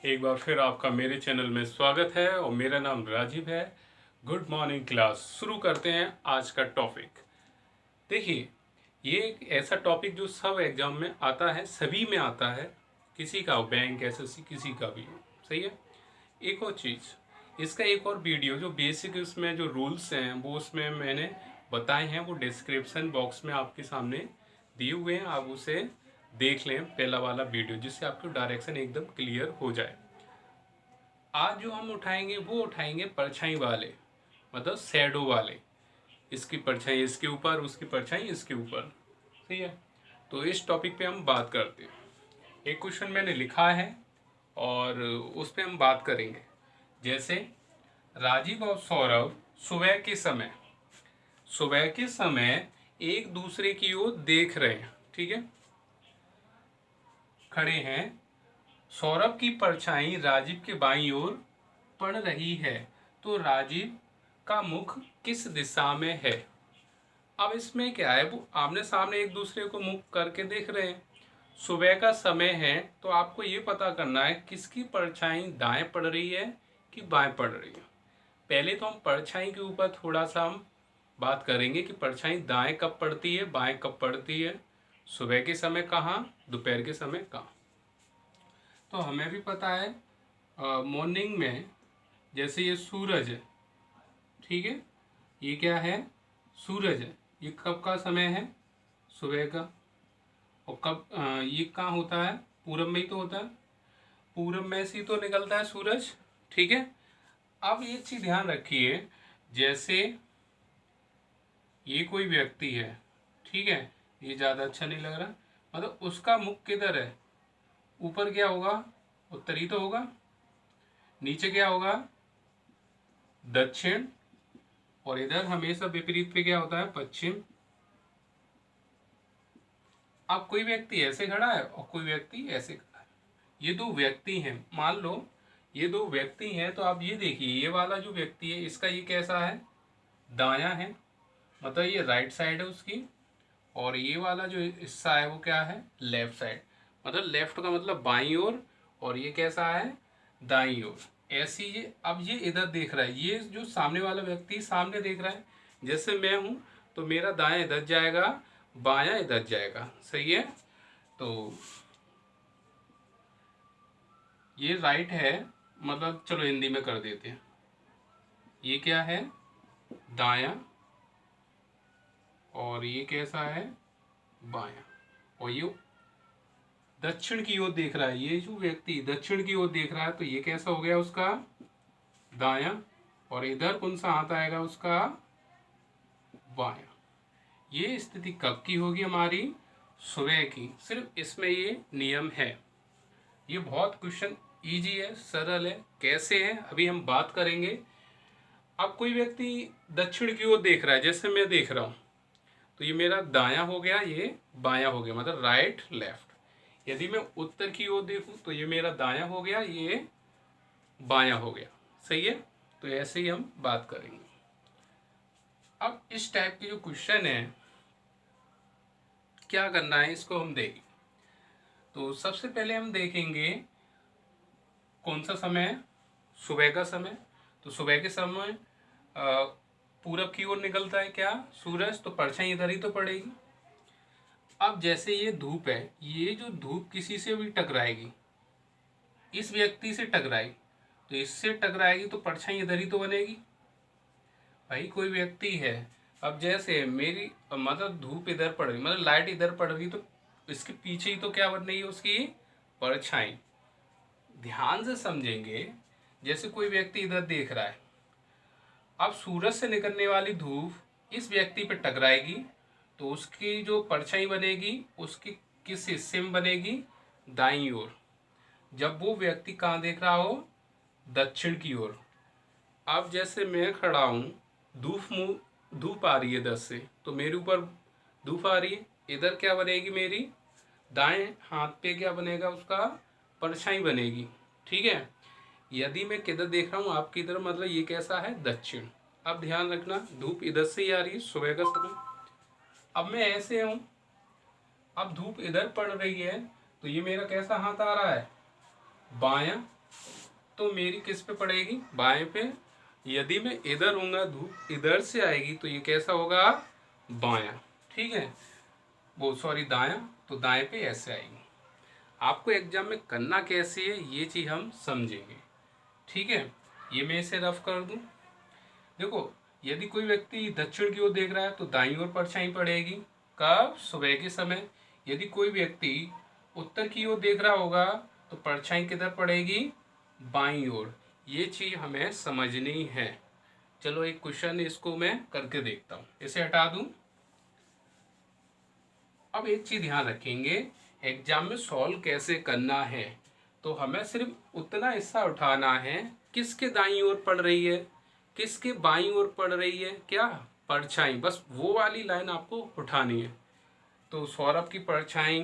एक बार फिर आपका मेरे चैनल में स्वागत है और मेरा नाम राजीव है। Good morning class. शुरू करते हैं आज का टॉपिक। देखिए, ये एक ऐसा टॉपिक जो सब एग्जाम में आता है, सभी में आता है, किसी का हो, बैंक एसएससी किसी का भी हो, सही है। एक और चीज़, इसका एक और वीडियो जो बेसिक उसमें जो रूल्स हैं वो उसमें मैंने बताए हैं, वो डिस्क्रिप्शन बॉक्स में आपके सामने दिए हुए हैं, आप उसे देख लें, पहला वाला वीडियो, जिससे आपको डायरेक्शन एकदम क्लियर हो जाए। आज जो हम उठाएंगे वो उठाएंगे परछाई वाले, मतलब शैडो वाले। इसकी परछाई इसके ऊपर, उसकी परछाई इसके ऊपर, सही है। तो इस टॉपिक पे हम बात करते हैं। एक क्वेश्चन मैंने लिखा है और उस पे हम बात करेंगे। जैसे राजीव और सौरभ सुबह के समय एक दूसरे की ओर देख रहे हैं, ठीक है, खड़े हैं। सौरभ की परछाई राजीव के बाईं ओर पड़ रही है, तो राजीव का मुख किस दिशा में है। अब इसमें क्या है, वो आमने सामने एक दूसरे को मुख करके देख रहे हैं। सुबह का समय है, तो आपको ये पता करना है किसकी परछाई दाएं पड़ रही है कि बाएं पड़ रही है। पहले तो हम परछाई के ऊपर थोड़ा सा हम बात करेंगे कि परछाई दाएं कब पड़ती है, बाएं कब पड़ती है, सुबह के समय कहाँ, दोपहर के समय कहाँ। तो हमें भी पता है मॉर्निंग में, जैसे ये सूरज है, ठीक है, ये क्या है, सूरज है। ये कब का समय है, सुबह का। और कब ये कहाँ होता है, पूरब में ही तो होता है, पूरब में से ही तो निकलता है सूरज, ठीक है। अब ये चीज़ ध्यान रखिए, जैसे ये कोई व्यक्ति है, ठीक है, ये ज़्यादा अच्छा नहीं लग रहा, मतलब उसका मुख किधर है, ऊपर क्या होगा, उत्तरी तो होगा, नीचे क्या होगा, दक्षिण, और इधर हमेशा विपरीत पे क्या होता है, पश्चिम। अब कोई व्यक्ति ऐसे खड़ा है और कोई व्यक्ति ऐसे खड़ा है, ये दो व्यक्ति हैं, मान लो ये दो व्यक्ति हैं, तो आप ये देखिए, ये वाला जो व्यक्ति है इसका ये कैसा है, दायां है, मतलब ये राइट साइड है उसकी। और ये वाला जो हिस्सा है वो क्या है, लेफ्ट साइड, मतलब लेफ्ट का मतलब बाईं ओर, और ये कैसा है, दाईं ओर। ऐसी ये, अब ये इधर देख रहा है, ये जो सामने वाला व्यक्ति सामने देख रहा है, जैसे मैं हूँ तो मेरा दायां इधर जाएगा, बायां इधर जाएगा, सही है। तो ये राइट है, मतलब चलो हिंदी में कर देते हैं, ये क्या है, दायां, और ये कैसा है, बायां। और ये दक्षिण की ओर देख रहा है, ये जो व्यक्ति दक्षिण की ओर देख रहा है, तो ये कैसा हो गया उसका, दायां। और इधर कौन सा हाथ आएगा उसका, बायां। ये स्थिति कब की होगी हमारी, सुबह की। सिर्फ इसमें ये नियम है। ये बहुत क्वेश्चन इजी है, सरल है। कैसे है अभी हम बात करेंगे। अब कोई व्यक्ति दक्षिण की ओर देख रहा है, जैसे मैं देख रहा हूँ, तो ये मेरा दायां हो गया, ये बायां हो गया, मतलब राइट लेफ्ट। यदि मैं उत्तर की ओर देखूं तो ये मेरा दायां हो गया, ये बायां हो गया, सही है। तो ऐसे ही हम बात करेंगे। अब इस टाइप के जो क्वेश्चन है, क्या करना है इसको हम देखें। तो सबसे पहले हम देखेंगे कौन सा समय है, सुबह का समय। तो सुबह के समय पूरब की ओर निकलता है क्या, सूरज, तो परछाई इधर ही तो पड़ेगी। अब जैसे ये धूप है, ये जो धूप किसी से भी टकराएगी, इस व्यक्ति से टकराएगी, तो इससे टकराएगी तो परछाई इधर ही तो बनेगी। भाई कोई व्यक्ति है, अब जैसे मेरी मतलब धूप इधर पड़ रही, मतलब लाइट इधर पड़ रही, तो इसके पीछे ही तो क्या बन रही है, उसकी परछाई। ध्यान से समझेंगे, जैसे कोई व्यक्ति इधर देख रहा है, अब सूरज से निकलने वाली धूप इस व्यक्ति पर टकराएगी, तो उसकी जो परछाई बनेगी उसकी किस हिस्से में बनेगी, दाईं ओर। जब वो व्यक्ति कहाँ देख रहा हो, दक्षिण की ओर। अब जैसे मैं खड़ा हूँ, धूप आ रही है इधर से, तो मेरे ऊपर धूप आ रही है, इधर क्या बनेगी, मेरी दाएं हाथ पे क्या बनेगा, उसका परछाई बनेगी, ठीक है। यदि मैं किधर देख रहा हूँ, आपकी इधर, मतलब ये कैसा है, दक्षिण। अब ध्यान रखना, धूप इधर से ही आ रही है, सुबह का समय। अब मैं ऐसे हूँ, अब धूप इधर पड़ रही है, तो ये मेरा कैसा हाथ आ रहा है, बायां, तो मेरी किस पे पड़ेगी, बाएं पे। यदि मैं इधर हूँगा, धूप इधर से आएगी, तो ये कैसा होगा, बायां। ठीक है, वो सॉरी दायां, तो दाएं पे ऐसे आएगी। आपको एग्जाम में करना कैसे है ये चीज़ हम समझेंगे। ठीक है, ये मैं इसे रफ कर दूं। देखो, यदि कोई व्यक्ति दक्षिण की ओर देख रहा है तो दाईं ओर परछाई पड़ेगी। कब, सुबह के समय। यदि कोई व्यक्ति उत्तर की ओर देख रहा होगा तो परछाई किधर पड़ेगी, बाईं ओर। ये चीज़ हमें समझनी है। चलो एक क्वेश्चन इसको मैं करके देखता हूँ, इसे हटा दूं। अब एक चीज ध्यान रखेंगे, एग्जाम में सॉल्व कैसे करना है। तो हमें सिर्फ उतना हिस्सा उठाना है, किसके दाईं ओर पड़ रही है, किसके बाईं ओर पड़ रही है, क्या, परछाई। बस वो वाली लाइन आपको उठानी है। तो सौरभ की परछाई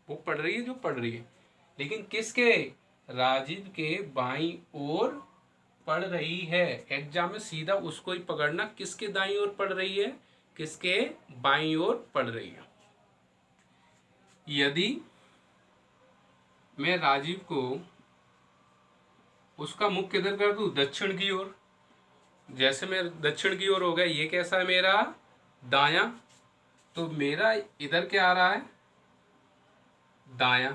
वो पड़ रही है जो पड़ रही है, लेकिन किसके, राजीव के बाईं ओर पड़ रही है। एग्जाम में सीधा उसको ही पकड़ना, किसके दाईं ओर पड़ रही है, किसके बाईं ओर पड़ रही है। यदि मैं राजीव को उसका मुख किधर कर दूं, दक्षिण की ओर। जैसे मैं दक्षिण की ओर हो गया, ये कैसा है मेरा, दायां। तो मेरा इधर क्या आ रहा है, दायां।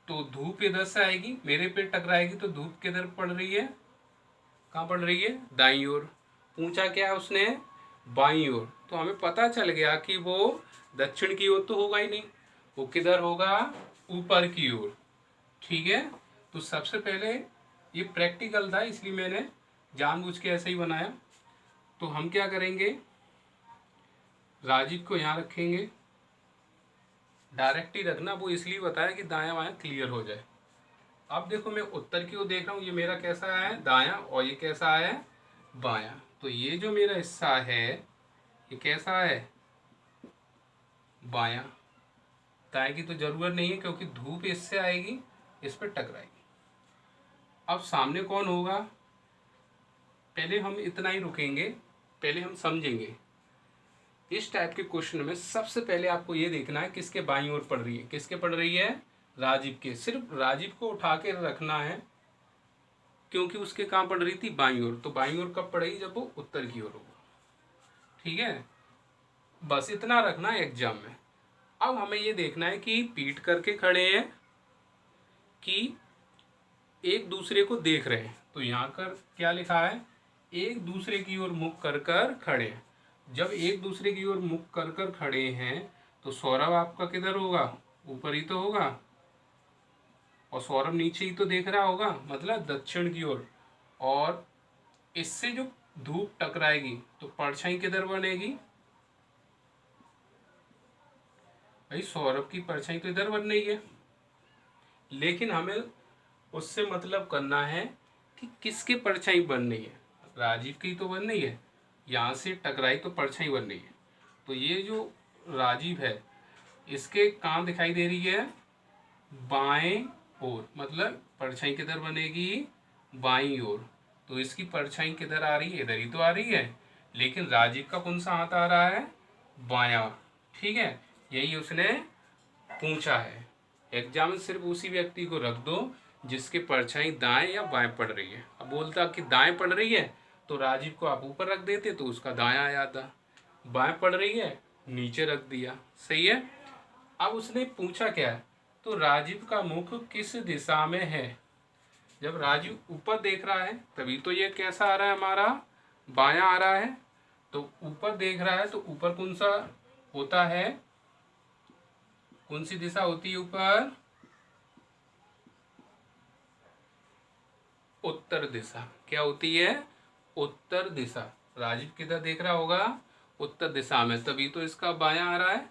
तो धूप इधर से आएगी, मेरे पे टकराएगी, तो धूप किधर पड़ रही है, कहाँ पड़ रही है, दाईं ओर। पूछा क्या है उसने, बाईं ओर। तो हमें पता चल गया कि वो दक्षिण की ओर तो होगा ही नहीं, वो किधर होगा, ऊपर की ओर। ठीक है, तो सबसे पहले ये प्रैक्टिकल था, इसलिए मैंने जानबूझ के ऐसे ही बनाया। तो हम क्या करेंगे, राजीव को यहाँ रखेंगे, डायरेक्ट ही रखना, वो इसलिए बताया कि दायां बायां क्लियर हो जाए। अब देखो, मैं उत्तर की ओर देख रहा हूँ, ये मेरा कैसा है, दायां, और ये कैसा है, बायां। तो ये जो मेरा हिस्सा है ये कैसा है, बायां। दाएं की तो जरूरत नहीं है क्योंकि धूप इससे आएगी, इस पर टकराएगी। अब सामने कौन होगा, पहले हम इतना ही रुकेंगे, पहले हम समझेंगे। इस टाइप के क्वेश्चन में सबसे पहले आपको ये देखना है किसके बाईं ओर पड़ रही है, किसके पड़ रही है, राजीव के। सिर्फ राजीव को उठा के रखना है, क्योंकि उसके कहाँ पड़ रही थी, बाईं ओर। तो बाईं ओर कब पड़ेगी, जब वो उत्तर की ओर होगा। ठीक है, बस इतना रखना है एग्जाम में। अब हमें ये देखना है कि पीट करके खड़े हैं कि एक दूसरे को देख रहे हैं। तो यहाँ कर क्या लिखा है, एक दूसरे की ओर मुख कर कर खड़े हैं। जब एक दूसरे की ओर मुख कर कर खड़े हैं तो सौरभ आपका किधर होगा, ऊपर ही तो होगा, और सौरभ नीचे ही तो देख रहा होगा, मतलब दक्षिण की ओर। और इससे जो धूप टकराएगी तो परछाई किधर बनेगी, भाई सौरभ की परछाई तो इधर बन रही है। लेकिन हमें उससे मतलब करना है कि किसके परछाई बन रही है, राजीव की तो बन रही है, यहाँ से टकराई तो परछाई बन रही है। तो ये जो राजीव है इसके कहाँ दिखाई दे रही है, बाएं ओर, मतलब परछाई किधर बनेगी, बाईं ओर। तो इसकी परछाई किधर आ रही है, इधर ही तो आ रही है, लेकिन राजीव का कौन सा हाथ आ रहा है, बायां। ठीक है, यही उसने पूछा है। एग्जाम में सिर्फ उसी व्यक्ति को रख दो जिसकी परछाई दाएं या बाएं पड़ रही है। अब बोलता कि दाएं पड़ रही है तो राजीव को आप ऊपर रख देते तो उसका दायां आ जाता, बाएं पड़ रही है नीचे रख दिया। सही है। अब उसने पूछा क्या है, तो राजीव का मुख किस दिशा में है। जब राजीव ऊपर देख रहा है तभी तो ये कैसा आ रहा है, हमारा बायां आ रहा है। तो ऊपर देख रहा है तो ऊपर कौन सा होता है, कौन सी दिशा होती है ऊपर, उत्तर दिशा। क्या होती है, उत्तर दिशा। राजीव किधर देख रहा होगा, उत्तर दिशा में, तभी तो इसका बायां आ रहा है,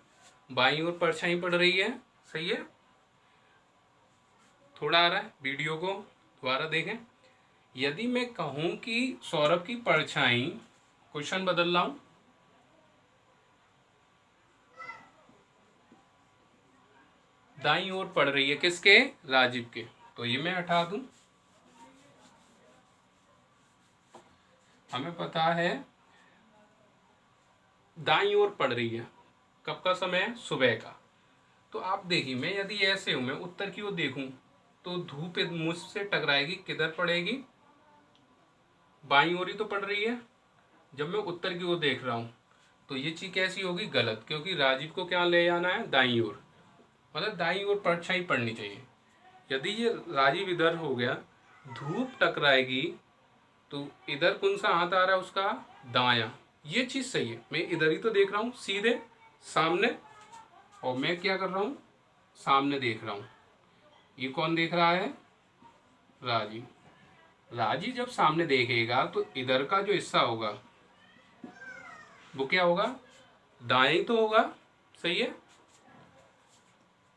बाईं ओर परछाई पड़ रही है। सही है, थोड़ा आ रहा है, वीडियो को दोबारा देखें। यदि मैं कहूं कि सौरभ की परछाई, क्वेश्चन बदल रहा हूं, दाईं ओर पड़ रही है, किसके, राजीव के, तो ये मैं हटा दूं। हमें पता है दाईं ओर पड़ रही है, कब का समय है, सुबह का। तो आप देखिए, मैं यदि ऐसे हूं, मैं उत्तर की ओर देखूं तो धूप मुझसे टकराएगी, किधर पड़ेगी? बाईं ओर ही तो पड़ रही है। जब मैं उत्तर की ओर देख रहा हूँ तो ये चीज़ कैसी होगी? गलत, क्योंकि राजीव को क्या ले जाना है? दाईं ओर, मतलब दाईं ओर परछाई पड़नी चाहिए। यदि ये राजीव इधर हो गया, धूप टकराएगी तो इधर कौन सा हाथ आ रहा है उसका? दायां। ये चीज़ सही है। मैं इधर ही तो देख रहा हूँ, सीधे सामने, और मैं क्या कर रहा हूँ? सामने देख रहा हूँ। ये कौन देख रहा है? राजीव। राजीव जब सामने देखेगा तो इधर का जो हिस्सा होगा वो क्या होगा? दाएं ही तो होगा। सही है।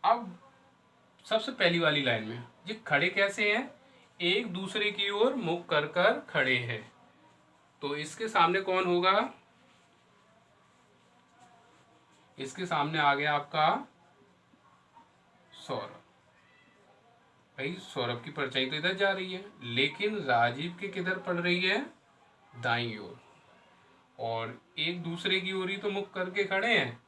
अब सबसे पहली वाली लाइन में ये खड़े कैसे हैं? एक दूसरे की ओर मुख कर कर खड़े हैं। तो इसके सामने कौन होगा? इसके सामने आ गया आपका सौरभ। भाई सौरभ की परछाई तो इधर जा रही है, लेकिन राजीव की किधर पड़ रही है? दाईं ओर। और एक दूसरे की ओर ही तो मुख करके खड़े हैं।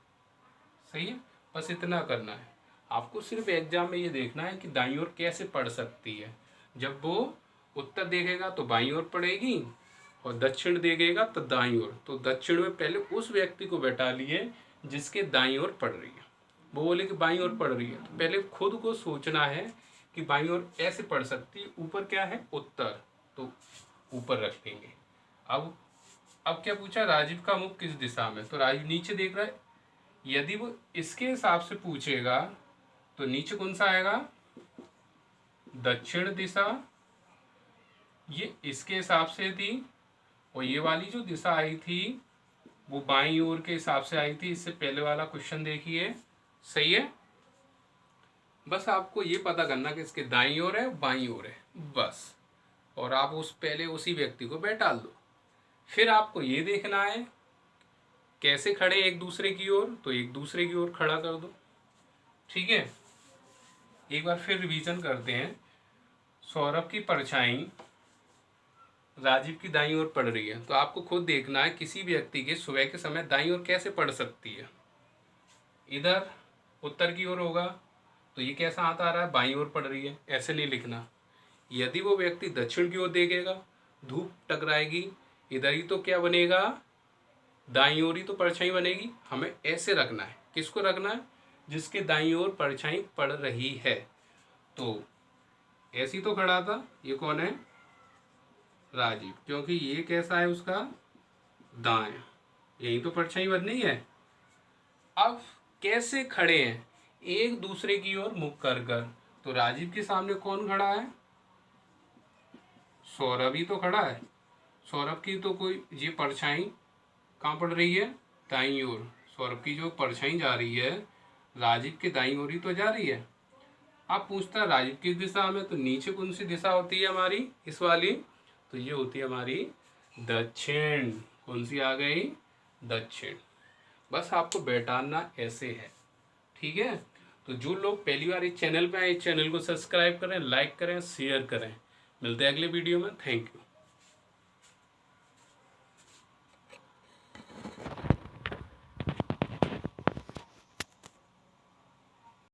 सही है। बस इतना करना है आपको। सिर्फ एग्जाम में ये देखना है कि दाईं ओर कैसे पड़ सकती है। जब वो उत्तर देखेगा तो बाईं ओर पड़ेगी, और दक्षिण देखेगा तो दाईं ओर। तो दक्षिण में पहले उस व्यक्ति को बैठा लिए जिसके दाईं ओर पड़ रही है। वो बोले कि बाईं ओर पड़ रही है, तो पहले खुद को सोचना है कि बाईं ओर ऐसे पड़ सकती है। ऊपर क्या है? उत्तर, तो ऊपर रख देंगे। अब क्या पूछा? राजीव का मुख किस दिशा में? तो राजीव नीचे देख रहा है। यदि वो इसके हिसाब से पूछेगा तो नीचे कौन सा आएगा? दक्षिण दिशा। ये इसके हिसाब से थी, और ये वाली जो दिशा आई थी वो बाईं ओर के हिसाब से आई थी। इससे पहले वाला क्वेश्चन देखिए। सही है। बस आपको ये पता करना कि इसके दाईं ओर है बाईं ओर है, बस। और आप पहले उसी व्यक्ति को बैठा दो। फिर आपको ये देखना है कैसे खड़े एक दूसरे की ओर, तो एक दूसरे की ओर खड़ा कर दो। ठीक है। एक बार फिर रिवीजन करते हैं। सौरभ की परछाई राजीव की दाईं ओर पड़ रही है, तो आपको खुद देखना है किसी व्यक्ति के सुबह के समय दाईं ओर कैसे पड़ सकती है। इधर उत्तर की ओर होगा तो ये कैसा हाथ आ रहा है? बाईं ओर पड़ रही है, ऐसे नहीं लिखना। यदि वो व्यक्ति दक्षिण की ओर देखेगा, धूप टकराएगी, इधर ही तो क्या बनेगा? दाईं ओर ही तो परछाई बनेगी। हमें ऐसे रखना है। किसको रखना है? जिसके दाईं ओर परछाई पड़ रही है। तो ऐसी तो खड़ा था। ये कौन है? राजीव, क्योंकि ये कैसा है उसका? दाएं। यही तो परछाई बननी है। अब कैसे खड़े हैं? एक दूसरे की ओर मुख कर कर। तो राजीव के सामने कौन खड़ा है? सौरभ ही तो खड़ा है। सौरभ की तो कोई ये परछाई कहाँ पड़ रही है? दाईं ओर। सौरभ की जो परछाई जा रही है राजीव के दाईं ओर ही तो जा रही है। अब पूछता है राजीव किस दिशा में, तो नीचे कौन सी दिशा होती है हमारी? इस वाली। तो ये होती है हमारी दक्षिण। कौन सी आ गई? दक्षिण। बस आपको बैठाना ऐसे है। ठीक है। तो जो लोग पहली बार इस चैनल पे आए, इस चैनल को सब्सक्राइब करें, लाइक करें, शेयर करें। मिलते हैं अगले वीडियो में। Thank you.